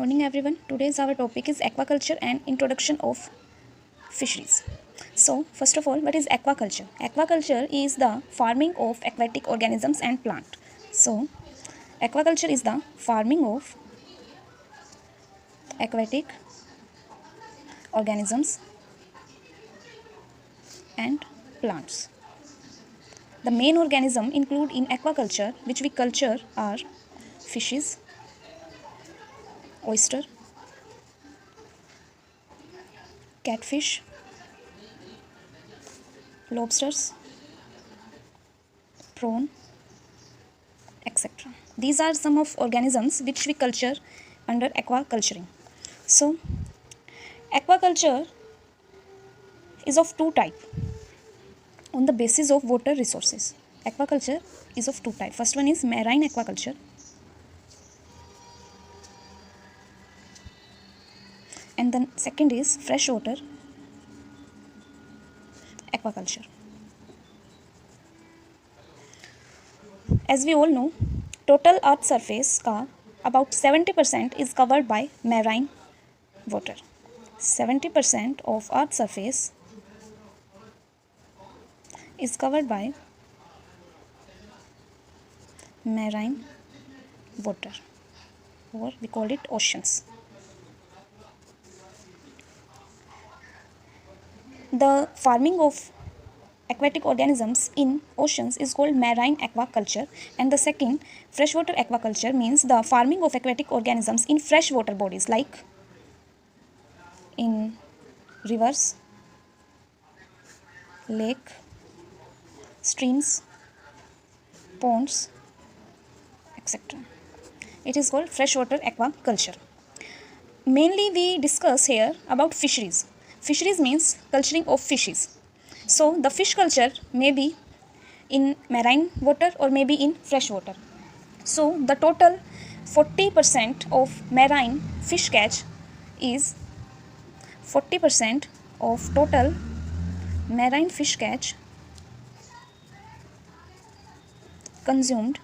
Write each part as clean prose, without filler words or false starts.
morning everyone. Today's our topic is aquaculture and introduction of fisheries. So first of all, what is aquaculture? Aquaculture is the farming of aquatic organisms and plant. So aquaculture is the farming of aquatic organisms and plants. The main organism include in aquaculture which we culture are fishes, oyster, catfish, lobsters, prawn, etc. These are some of organisms which we culture under aquaculturing. So, aquaculture is of two types on the basis of water resources. Aquaculture is of two types. First one is marine aquaculture and then second is freshwater aquaculture. As we all know, total earth surface का about 70% is covered by marine water. 70% of earth surface is covered by marine water, or we call it oceans. The farming of aquatic organisms in oceans is called marine aquaculture, and the second, freshwater aquaculture, means the farming of aquatic organisms in freshwater bodies like in rivers, lake, streams, ponds, etc. It is called freshwater aquaculture. Mainly we discuss here about fisheries. Fisheries means culturing of fishes. So the fish culture may be in marine water or maybe in fresh water. So the total 40% of marine fish catch is 40% of total marine fish catch consumed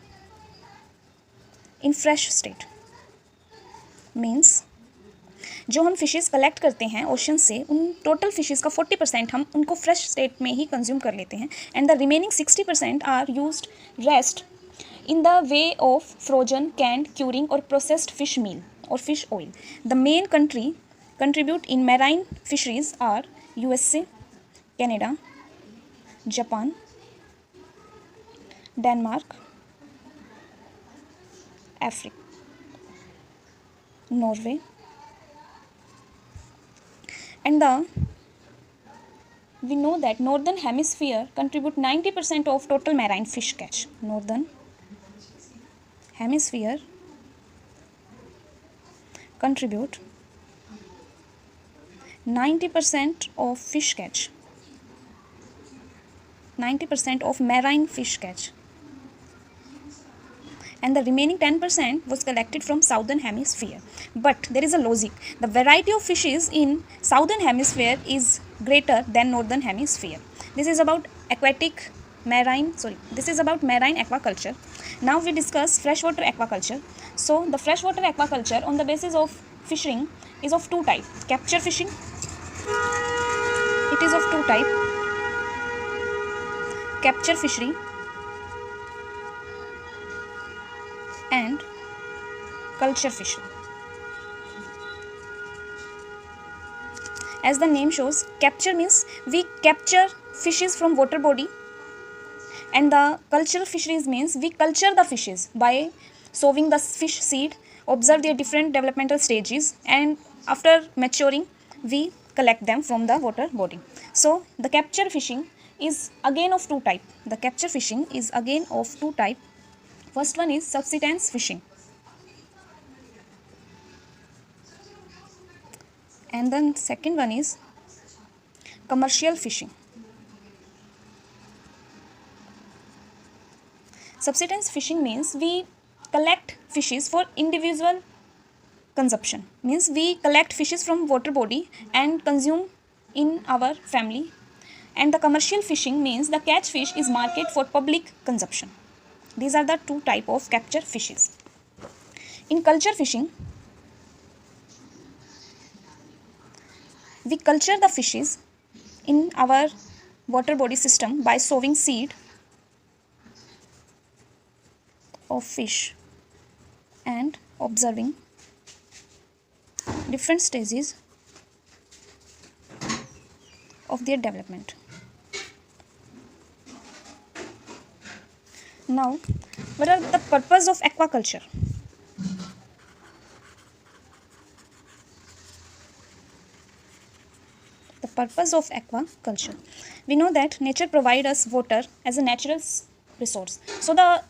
in fresh state. Means जो हम fishes collect करते हैं ocean से, उन total fishes का 40% हम उनको fresh state में ही कंज्यूम कर लेते हैं, and the remaining 60% are used rest in the way of frozen, canned, curing और प्रोसेस्ड फिश मील और fish oil. The main country contribute in marine fisheries are USA, Canada, Japan, Denmark, Africa, Norway, and we know that northern hemisphere contribute 90% of total marine fish catch. Northern hemisphere contribute 90% of fish catch, 90% of marine fish catch, and the remaining 10% was collected from southern hemisphere. But there is a logic. The variety of fishes in southern hemisphere is greater than northern hemisphere. This is about marine aquaculture. Now we discuss freshwater aquaculture. So the freshwater aquaculture on the basis of fishing is of two types. Capture fishing, it is of two types. Capture fishery and culture fishery. As the name shows, capture means we capture fishes from water body, and the cultural fisheries means we culture the fishes by sowing the fish seed, observe their different developmental stages, and after maturing we collect them from the water body. So the capture fishing is again of two types. The capture fishing is again of two types. First one is subsistence fishing, and then second one is commercial fishing. Subsistence fishing means we collect fishes for individual consumption. Means we collect fishes from water body and consume in our family. And the commercial fishing means the catch fish is marketed for public consumption. These are the two type of capture fishes. In culture fishing, We culture the fishes in our water body system by sowing seed of fish and observing different stages of their development. Now, what are the purpose of aquaculture? The purpose of aquaculture. We know that nature provides us water as a natural resource. So the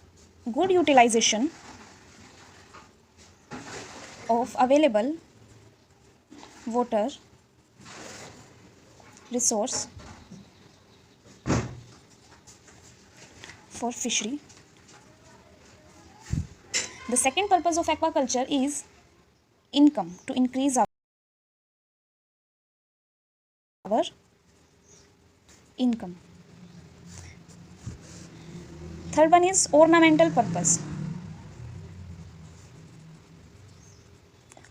good utilization of available water resource for fishery. The second purpose of aquaculture is income, to increase our income. Third one is ornamental purpose.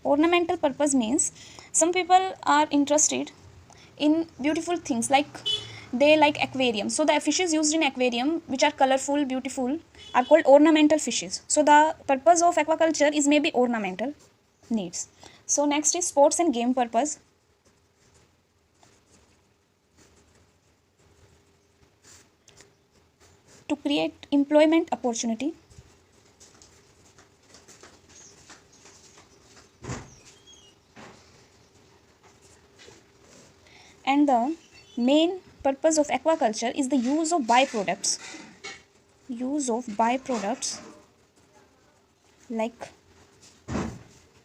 Ornamental purpose means some people are interested in beautiful things, like they like aquarium. So the fishes used in aquarium which are colorful, beautiful, are called ornamental fishes. So the purpose of aquaculture is maybe ornamental needs. So next is sports and game purpose. To create employment opportunity. And the main purpose of aquaculture is the use of byproducts. Use of byproducts like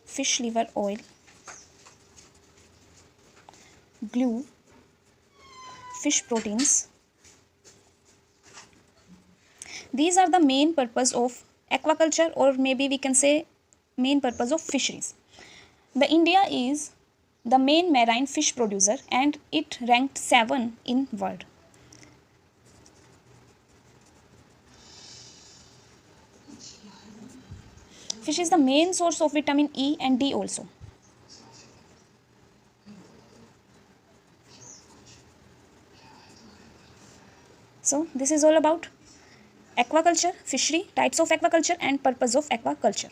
fish liver oil, glue, fish proteins. These are the main purpose of aquaculture, or maybe we can say main purpose of fisheries. The India is the main marine fish producer and it ranked 7 in world. Fish is the main source of vitamin E and D also. So this is all about aquaculture, fishery, types of aquaculture and purpose of aquaculture.